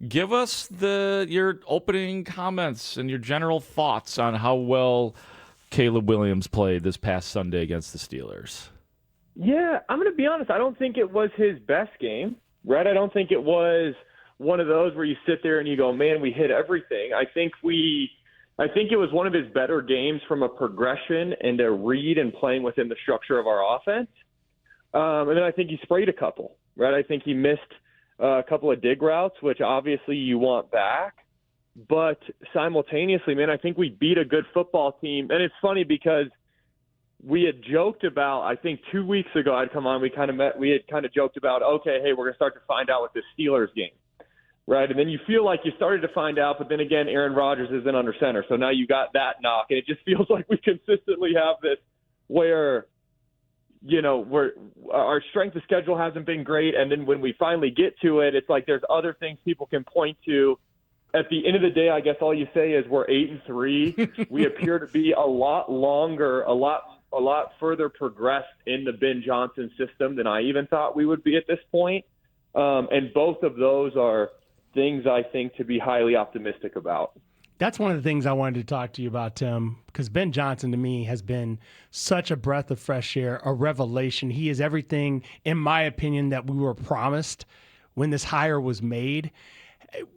Give us your opening comments and your general thoughts on how well Caleb Williams played this past Sunday against the Steelers. Yeah, I'm going to be honest. I don't think it was his best game, right? I don't think it was one of those where you sit there and you go, man, we hit everything. I think it was one of his better games from a progression and a read and playing within the structure of our offense. And then I think he sprayed a couple, right? I think he missed a couple of dig routes, which obviously you want back. But simultaneously, man, I think we beat a good football team. And it's funny because we had joked about, I think 2 weeks ago I'd come on, we had kind of joked about, okay, hey, we're going to start to find out with this Steelers game, right? And then you feel like you started to find out, but then again, Aaron Rodgers isn't under center. So now you got that knock. And it just feels like we consistently have this where – our strength of schedule hasn't been great. And then when we finally get to it, it's like there's other things people can point to. At the end of the day, I guess all you say is we're 8-3. We appear to be a lot longer, a lot further progressed in the Ben Johnson system than I even thought we would be at this point. And both of those are things I think to be highly optimistic about. That's one of the things I wanted to talk to you about, Tim, because Ben Johnson to me has been such a breath of fresh air, a revelation. He is everything, in my opinion, that we were promised when this hire was made.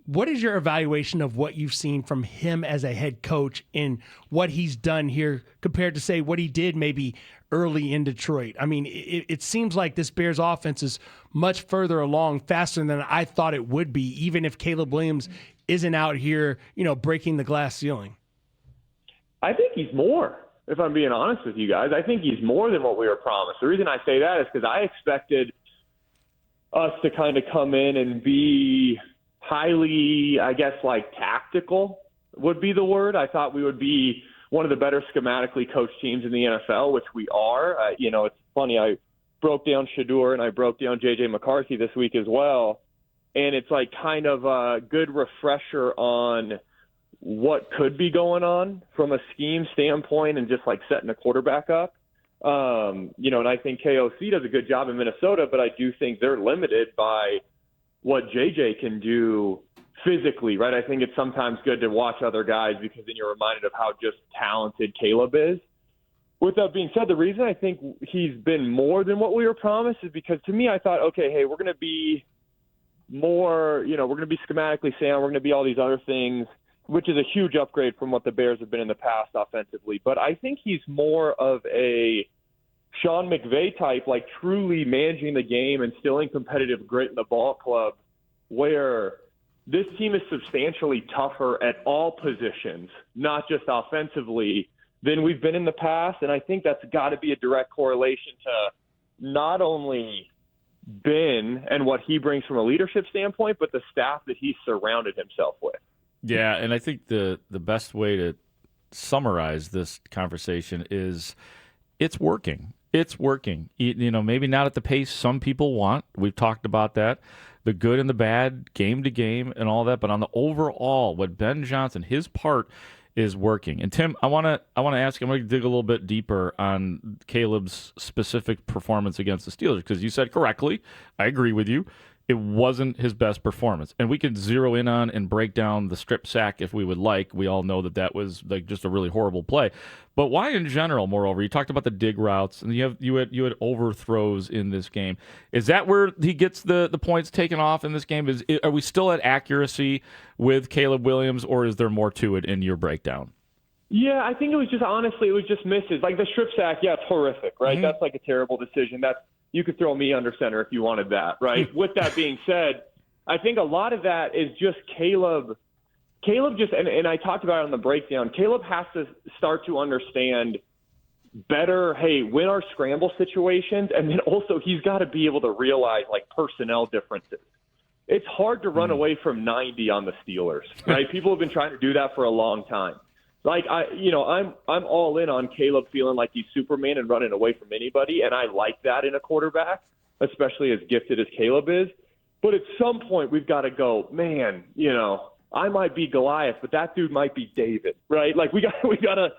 What is your evaluation of what you've seen from him as a head coach and what he's done here compared to, say, what he did maybe early in Detroit? I mean, it seems like this Bears offense is much further along, faster than I thought it would be, even if Caleb Williams isn't out here, breaking the glass ceiling. I think he's more, if I'm being honest with you guys. I think he's more than what we were promised. The reason I say that is because I expected us to kind of come in and be highly, I guess, like tactical would be the word. I thought we would be one of the better schematically coached teams in the NFL, which we are. It's funny. I broke down Shedeur and I broke down J.J. McCarthy this week as well. And it's like kind of a good refresher on what could be going on from a scheme standpoint and just like setting a quarterback up. And I think KOC does a good job in Minnesota, but I do think they're limited by what JJ can do physically, right? I think it's sometimes good to watch other guys because then you're reminded of how just talented Caleb is. With that being said, the reason I think he's been more than what we were promised is because to me, I thought, okay, hey, we're going to be more, we're going to be schematically sound. We're going to be all these other things, which is a huge upgrade from what the Bears have been in the past offensively. But I think he's more of a Sean McVay type, like truly managing the game, instilling competitive grit in the ball club, where this team is substantially tougher at all positions, not just offensively, than we've been in the past. And I think that's got to be a direct correlation to not only Ben and what he brings from a leadership standpoint, but the staff that he's surrounded himself with. Yeah, and I think the best way to summarize this conversation is it's working. It's working. Maybe not at the pace some people want. We've talked about that, the good and the bad, game to game and all that. But on the overall, what Ben Johnson, his part is working. And Tim, I want to ask you, I'm going to dig a little bit deeper on Caleb's specific performance against the Steelers, because you said correctly, I agree with you, it wasn't his best performance. And we could zero in on and break down the strip sack if we would like. We all know that was like just a really horrible play. But why in general, moreover, you talked about the dig routes, and you had overthrows in this game. Is that where he gets the points taken off in this game? Are we still at accuracy with Caleb Williams, or is there more to it in your breakdown? Yeah, I think it was just misses. Like the strip sack, yeah, it's horrific, right? Mm-hmm. That's like a terrible decision. You could throw me under center if you wanted that, right? With that being said, I think a lot of that is just Caleb just, and I talked about it on the breakdown, Caleb has to start to understand better, hey, win our scramble situations, and then also he's got to be able to realize, like, personnel differences. It's hard to run away from 90 on the Steelers, right? People have been trying to do that for a long time. Like, I'm all in on Caleb feeling like he's Superman and running away from anybody, and I like that in a quarterback, especially as gifted as Caleb is. But at some point, we've got to go, man, I might be Goliath, but that dude might be David, right? Like, we got to,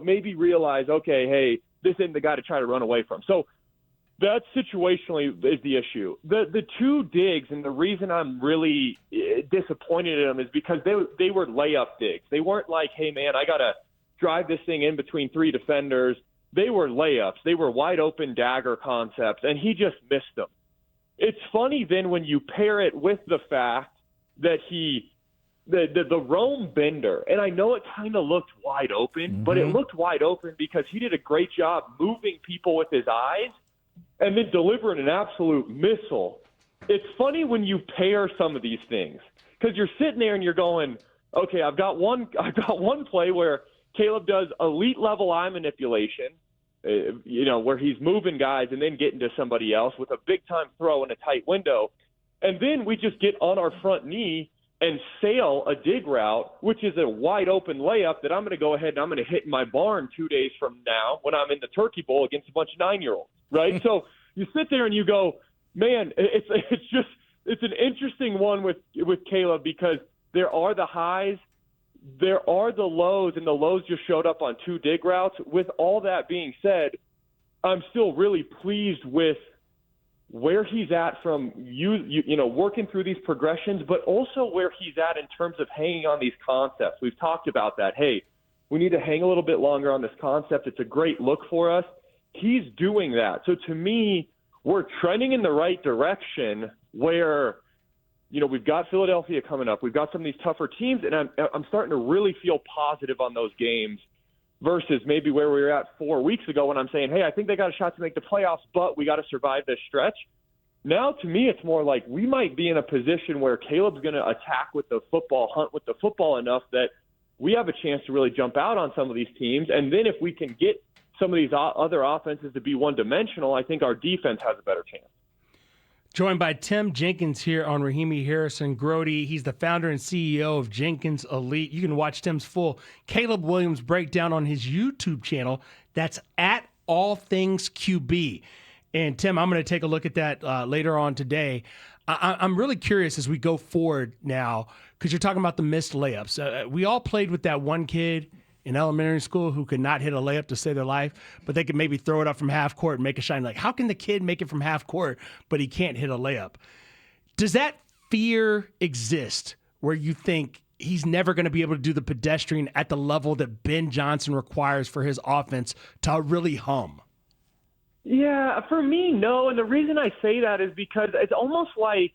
maybe realize, okay, hey, this isn't the guy to try to run away from. So That's situationally is the issue. The two digs, and the reason I'm really disappointed in them is because they were layup digs. They weren't like, hey, man, I got to drive this thing in between three defenders. They were layups. They were wide open dagger concepts, and he just missed them. It's funny then when you pair it with the fact that the Rome bender, and I know it kind of looked wide open, but it looked wide open because he did a great job moving people with his eyes and then delivering an absolute missile. It's funny when you pair some of these things because you're sitting there and you're going, okay, I've got one play where Caleb does elite level eye manipulation, where he's moving guys and then getting to somebody else with a big time throw in a tight window. And then we just get on our front knee and sail a dig route, which is a wide open layup that I'm going to go ahead and I'm going to hit in my barn 2 days from now when I'm in the Turkey Bowl against a bunch of 9-year-olds, right? So you sit there and you go, man, it's an interesting one with Caleb because there are the highs, there are the lows, and the lows just showed up on 2 dig routes. With all that being said, I'm still really pleased with where he's at from working through these progressions, but also where he's at in terms of hanging on these concepts. We've talked about that. Hey, we need to hang a little bit longer on this concept. It's a great look for us. He's doing that. So to me, we're trending in the right direction where, we've got Philadelphia coming up. We've got some of these tougher teams, and I'm starting to really feel positive on those games versus maybe where we were at 4 weeks ago when I'm saying, hey, I think they got a shot to make the playoffs, but we got to survive this stretch. Now, to me, it's more like we might be in a position where Caleb's going to attack with the football, hunt with the football enough that we have a chance to really jump out on some of these teams. And then if we can get some of these other offenses to be one-dimensional, I think our defense has a better chance. Joined by Tim Jenkins here on Rahimi Harrison Grote. He's the founder and CEO of Jenkins Elite. You can watch Tim's full Caleb Williams breakdown on his YouTube channel. That's at All Things QB. And Tim, I'm going to take a look at that later on today. I'm really curious as we go forward now, because you're talking about the missed layups. We all played with that one kid in elementary school who could not hit a layup to save their life, but they could maybe throw it up from half court and make a shine. Like, how can the kid make it from half court, but he can't hit a layup? Does that fear exist where you think he's never going to be able to do the pedestrian at the level that Ben Johnson requires for his offense to really hum? Yeah, for me, no. And the reason I say that is because it's almost like,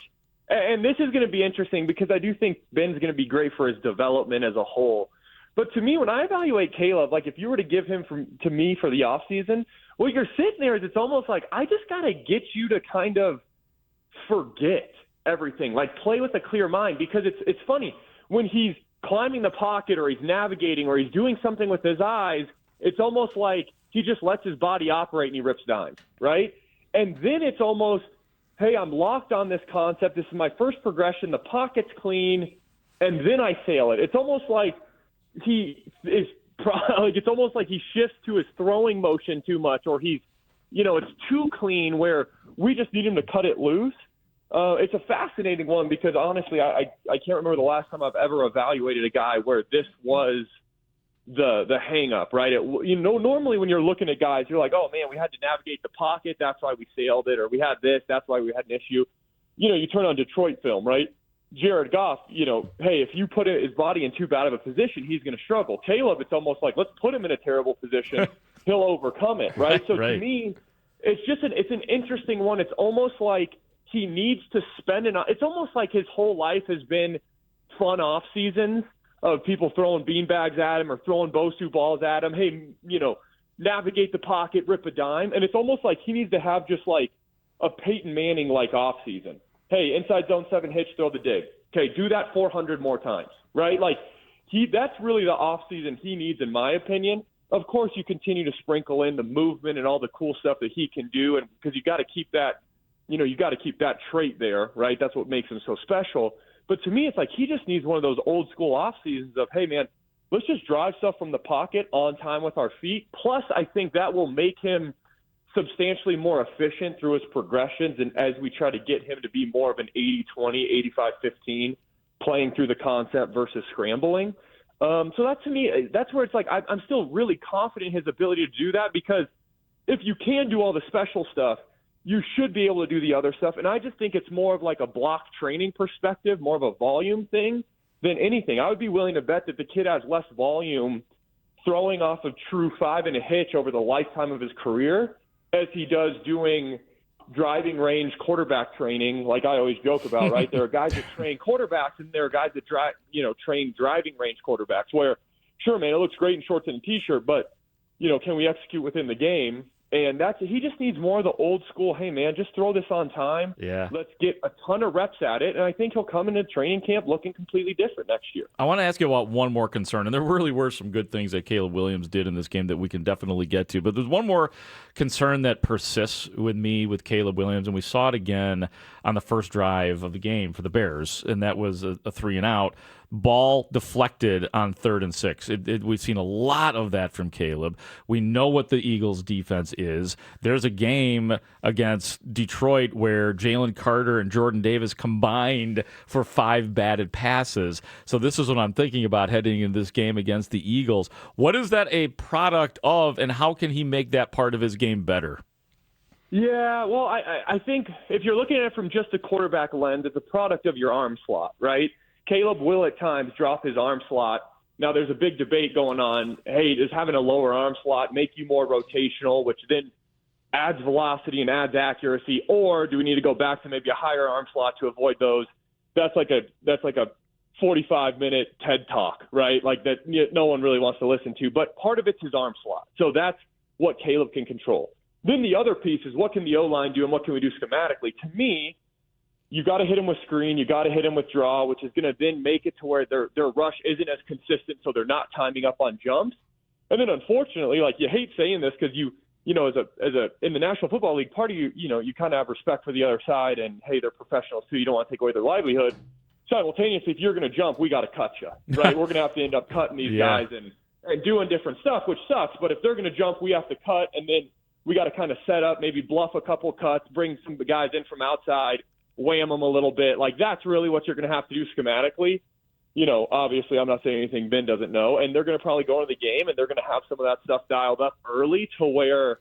and this is going to be interesting because I do think Ben's going to be great for his development as a whole. But to me, when I evaluate Caleb, like if you were to give him to me for the offseason, what you're sitting there is it's almost like I just got to get you to kind of forget everything, like play with a clear mind, because it's funny. When he's climbing the pocket or he's navigating or he's doing something with his eyes, it's almost like he just lets his body operate and he rips dimes, right? And then it's almost, hey, I'm locked on this concept. This is my first progression. The pocket's clean, and then I sail it. It's almost like it's almost like he shifts to his throwing motion too much, or he's, it's too clean where we just need him to cut it loose. It's a fascinating one because honestly, I can't remember the last time I've ever evaluated a guy where this was the hang up, right? Normally when you're looking at guys, you're like, oh man, we had to navigate the pocket. That's why we sailed it. Or we had this. That's why we had an issue. You turn on Detroit film, right? Jared Goff, hey, if you put his body in too bad of a position, he's going to struggle. Caleb, it's almost like, let's put him in a terrible position. He'll overcome it, right? So right. To me, it's an interesting one. It's almost like he needs to spend it's almost like his whole life has been fun off seasons of people throwing beanbags at him or throwing Bosu balls at him. Hey, navigate the pocket, rip a dime. And it's almost like he needs to have just like a Peyton Manning-like off season. Hey, inside zone 7 hitch, throw the dig. Okay, do that 400 more times, right? Like that's really the offseason he needs, in my opinion. Of course, you continue to sprinkle in the movement and all the cool stuff that he can do, and because you got to keep that, you got to keep that trait there, right? That's what makes him so special. But to me, it's like he just needs one of those old school off seasons of, hey man, let's just drive stuff from the pocket on time with our feet. Plus, I think that will make him substantially more efficient through his progressions, and as we try to get him to be more of an 80-20, 85-15, playing through the concept versus scrambling. So that to me, that's where it's like I'm still really confident in his ability to do that, because if you can do all the special stuff, you should be able to do the other stuff. And I just think it's more of like a block training perspective, more of a volume thing than anything. I would be willing to bet that the kid has less volume throwing off of true 5 and a hitch over the lifetime of his career as he does doing driving range quarterback training, like I always joke about, right? There are guys that train quarterbacks and there are guys that train driving range quarterbacks where, sure, man, it looks great in shorts and a T-shirt, but, can we execute within the game? And he just needs more of the old school, hey, man, just throw this on time. Yeah. Let's get a ton of reps at it. And I think he'll come into training camp looking completely different next year. I want to ask you about one more concern, and there really were some good things that Caleb Williams did in this game that we can definitely get to. But there's one more concern that persists with me with Caleb Williams, and we saw it again on the first drive of the game for the Bears, and that was a 3-and-out. Ball deflected on 3rd and 6. We've seen a lot of that from Caleb. We know what the Eagles' defense is. There's a game against Detroit where Jalen Carter and Jordan Davis combined for 5 batted passes. So this is what I'm thinking about heading into this game against the Eagles. What is that a product of, and how can he make that part of his game better? Yeah, well, I think if you're looking at it from just a quarterback lens, it's a product of your arm slot, right? Caleb will at times drop his arm slot. Now there's a big debate going on, hey, does having a lower arm slot make you more rotational, which then adds velocity and adds accuracy, or do we need to go back to maybe a higher arm slot to avoid those? That's like a 45-minute TED talk, right? Like that no one really wants to listen to, but part of it's his arm slot. So that's what Caleb can control. Then the other piece is what can the O-line do and what can we do schematically? To me, you got to hit him with screen. You got to hit him with draw, which is going to then make it to where their rush isn't as consistent, so they're not timing up on jumps. And then, unfortunately, like you hate saying this because as a in the National Football League, part of you kind of have respect for the other side, and hey, they're professionals too. You don't want to take away their livelihood. Simultaneously, if you're going to jump, we got to cut you, right? We're going to have to end up cutting these guys and doing different stuff, which sucks. But if they're going to jump, we have to cut, and then we got to kind of set up, maybe bluff a couple cuts, bring some guys in from outside, wham them a little bit. Like that's really what you're going to have to do schematically. Obviously I'm not saying anything Ben doesn't know, and they're going to probably go into the game and they're going to have some of that stuff dialed up early to where,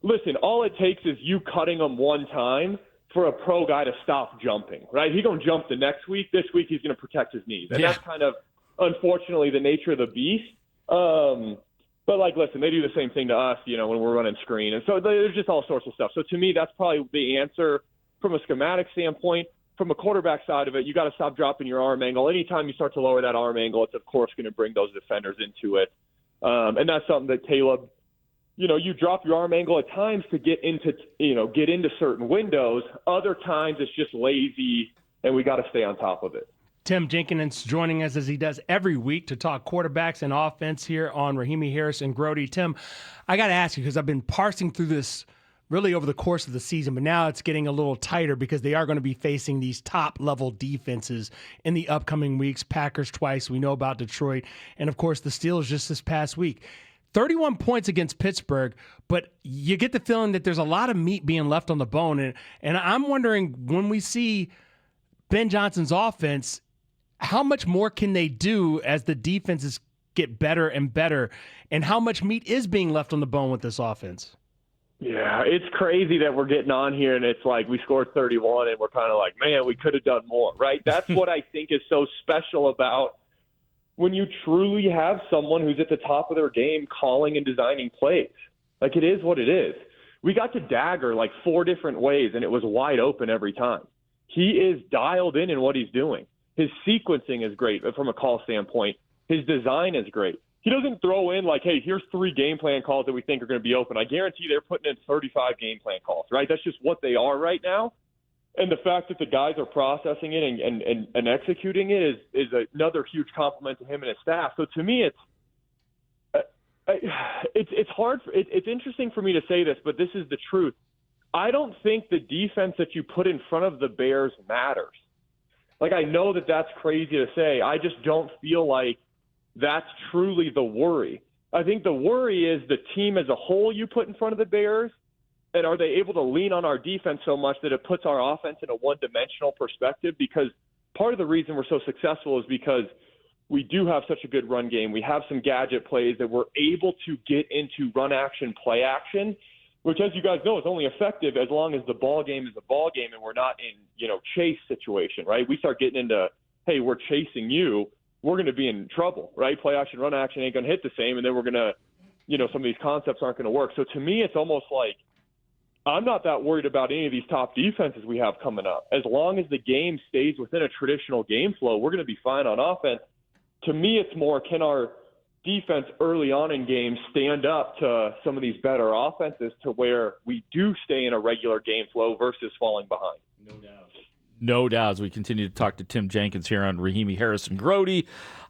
listen, all it takes is you cutting them one time for a pro guy to stop jumping, right? He's going to jump the next week. This week he's going to protect his knees. And that's kind of, unfortunately, the nature of the beast. But, listen, they do the same thing to us, when we're running screen. And so there's just all sorts of stuff. So, to me, that's probably the answer from a schematic standpoint. From a quarterback side of it, you got to stop dropping your arm angle. Anytime you start to lower that arm angle, it's, of course, going to bring those defenders into it. And that's something that Caleb, you drop your arm angle at times to get into certain windows. Other times it's just lazy, and we got to stay on top of it. Tim Jenkins joining us as he does every week to talk quarterbacks and offense here on Rahimi, Harris, and Grote. Tim, I got to ask you because I've been parsing through this really over the course of the season, but now it's getting a little tighter because they are going to be facing these top-level defenses in the upcoming weeks. Packers twice. We know about Detroit. And, of course, the Steelers just this past week. 31 points against Pittsburgh, but you get the feeling that there's a lot of meat being left on the bone. And I'm wondering, when we see Ben Johnson's offense, how much more can they do as the defenses get better and better? And how much meat is being left on the bone with this offense? Yeah, it's crazy that we're getting on here and it's like we scored 31 and we're kind of like, man, we could have done more, right? That's what I think is so special about when you truly have someone who's at the top of their game calling and designing plays. Like, it is what it is. We got to dagger 4 different ways and it was wide open every time. He is dialed in what he's doing. His sequencing is great from a call standpoint. His design is great. He doesn't throw in hey, here's 3 game plan calls that we think are going to be open. I guarantee they're putting in 35 game plan calls, right? That's just what they are right now. And the fact that the guys are processing it and executing it is another huge compliment to him and his staff. So to me, it's hard. It's interesting for me to say this, but this is the truth. I don't think the defense that you put in front of the Bears matters. I know that that's crazy to say. I just don't feel like that's truly the worry. I think the worry is the team as a whole you put in front of the Bears, and are they able to lean on our defense so much that it puts our offense in a one-dimensional perspective? Because part of the reason we're so successful is because we do have such a good run game. We have some gadget plays that we're able to get into run action, play action, which, as you guys know, is only effective as long as the ball game is a ball game and we're not in, chase situation, right? We start getting into, hey, we're chasing you, we're going to be in trouble, right? Play action, run action ain't going to hit the same, and then we're going to, some of these concepts aren't going to work. So to me, it's almost like I'm not that worried about any of these top defenses we have coming up. As long as the game stays within a traditional game flow, we're going to be fine on offense. To me, it's more, can our defense early on in games stand up to some of these better offenses to where we do stay in a regular game flow versus falling behind? No doubt. No doubt. As we continue to talk to Tim Jenkins here on Rahimi, Harris, and Grote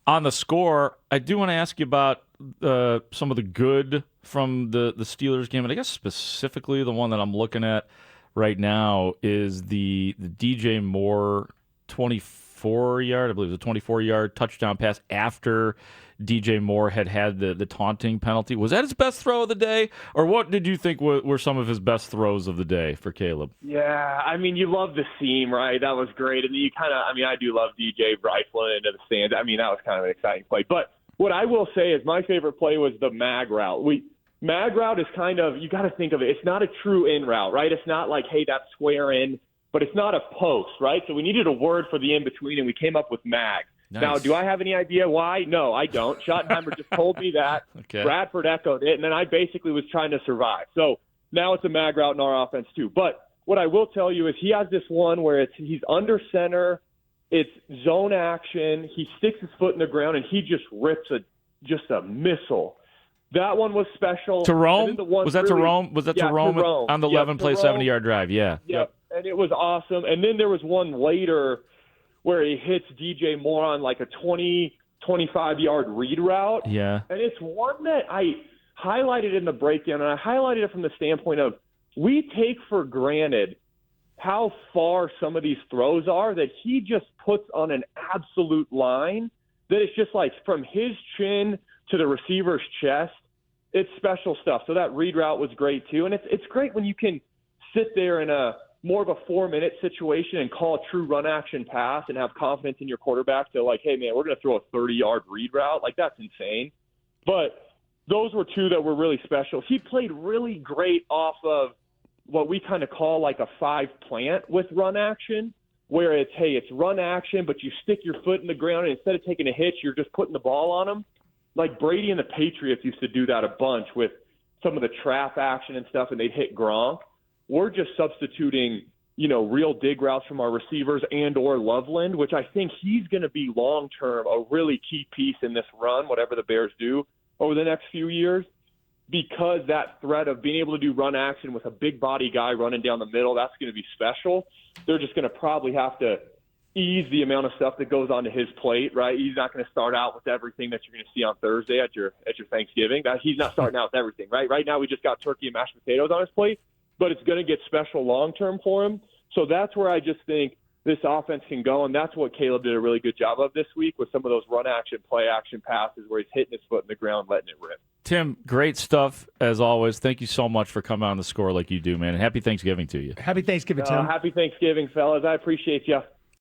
on the score, I do want to ask you about some of the good from the Steelers game, and I guess specifically the one that I'm looking at right now is the DJ Moore 24-yard, I believe it was a 24-yard touchdown pass after DJ Moore had the taunting penalty. Was that his best throw of the day, or what did you think were some of his best throws of the day for Caleb? Yeah, I mean, you love the seam, right? That was great. And you kind of, I do love DJ rifling into the stands. That was kind of an exciting play. But what I will say is my favorite play was the mag route. Mag route is kind of, you got to think of it, it's not a true in route, right? It's not like, hey, that's square in, but it's not a post, right? So we needed a word for the in-between, and we came up with mag. Nice. Now, do I have any idea why? No, I don't. Schottenheimer just told me that. Okay. Bradford echoed it, and then I basically was trying to survive. So now it's a mag route in our offense too. But what I will tell you is he has this one where he's under center, it's zone action, he sticks his foot in the ground, and he just rips a missile. That one was special. To Rome? Was that to Rome? Was that to Rome on the 11-play 70-yard drive? Yeah. Yep. And it was awesome. And then there was one later where he hits DJ Moore on like a 20, 25-yard read route. Yeah. And it's one that I highlighted in the breakdown, and I highlighted it from the standpoint of we take for granted how far some of these throws are that he just puts on an absolute line that it's just like from his chin to the receiver's chest. It's special stuff. So that read route was great too. And it's great when you can sit there in a more of a 4-minute situation and call a true run action pass and have confidence in your quarterback to like, hey man, we're going to throw a 30-yard read route. Like that's insane. But those were two that were really special. He played really great off of what we kind of call like a 5 plant with run action, where it's, hey, it's run action, but you stick your foot in the ground and instead of taking a hitch, you're just putting the ball on him. Like Brady and the Patriots used to do that a bunch with some of the trap action and stuff, and they'd hit Gronk. We're just substituting, real dig routes from our receivers and or Loveland, which I think he's going to be long-term a really key piece in this run, whatever the Bears do over the next few years, because that threat of being able to do run action with a big body guy running down the middle, that's going to be special. They're just going to probably have to ease the amount of stuff that goes onto his plate, right? He's not going to start out with everything that you're going to see on Thursday at your Thanksgiving. He's not starting out with everything, right? Right now we just got turkey and mashed potatoes on his plate, but it's going to get special long-term for him. So that's where I just think this offense can go, and that's what Caleb did a really good job of this week with some of those run-action, play-action passes where he's hitting his foot in the ground, letting it rip. Tim, great stuff as always. Thank you so much for coming on the score like you do, man. And happy Thanksgiving to you. Happy Thanksgiving, Tim. Happy Thanksgiving, fellas. I appreciate you.